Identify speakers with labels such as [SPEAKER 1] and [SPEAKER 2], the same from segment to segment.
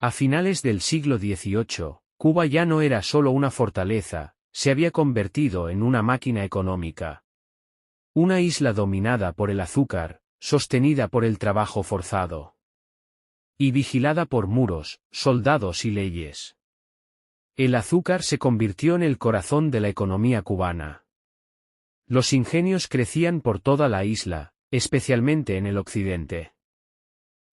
[SPEAKER 1] A finales del siglo XVIII, Cuba ya no era solo una fortaleza, se había convertido en una máquina económica. Una isla dominada por el azúcar, sostenida por el trabajo forzado. Y vigilada por muros, soldados y leyes. El azúcar se convirtió en el corazón de la economía cubana. Los ingenios crecían por toda la isla, especialmente en el occidente.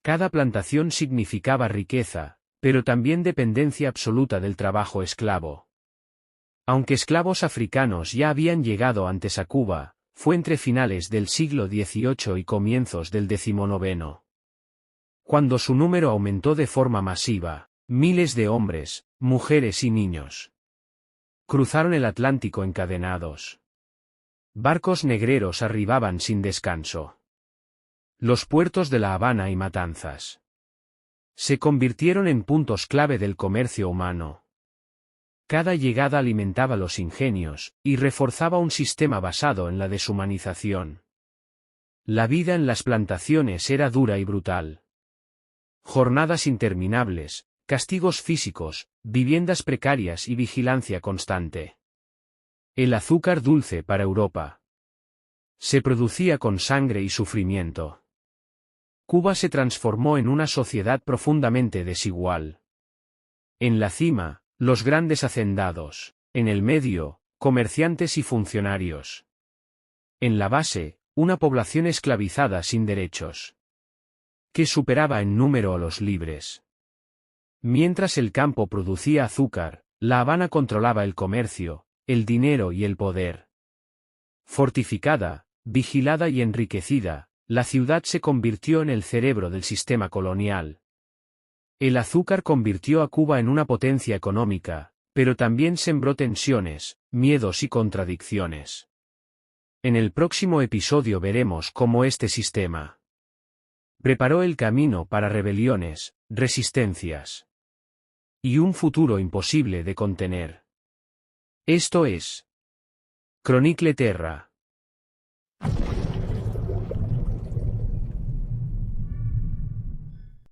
[SPEAKER 1] Cada plantación significaba riqueza, pero también dependencia absoluta del trabajo esclavo. Aunque esclavos africanos ya habían llegado antes a Cuba, fue entre finales del siglo XVIII y comienzos del XIX. Cuando su número aumentó de forma masiva, miles de hombres, mujeres y niños cruzaron el Atlántico encadenados. Barcos negreros arribaban sin descanso. Los puertos de La Habana y Matanzas se convirtieron en puntos clave del comercio humano. Cada llegada alimentaba los ingenios, y reforzaba un sistema basado en la deshumanización. La vida en las plantaciones era dura y brutal. Jornadas interminables, castigos físicos, viviendas precarias y vigilancia constante. El azúcar dulce para Europa se producía con sangre y sufrimiento. Cuba se transformó en una sociedad profundamente desigual. En la cima, los grandes hacendados; en el medio, comerciantes y funcionarios. En la base, una población esclavizada sin derechos, que superaba en número a los libres. Mientras el campo producía azúcar, La Habana controlaba el comercio, el dinero y el poder. Fortificada, vigilada y enriquecida, la ciudad se convirtió en el cerebro del sistema colonial. El azúcar convirtió a Cuba en una potencia económica, pero también sembró tensiones, miedos y contradicciones. En el próximo episodio veremos cómo este sistema preparó el camino para rebeliones, resistencias y un futuro imposible de contener. Esto es Chronicle Terra.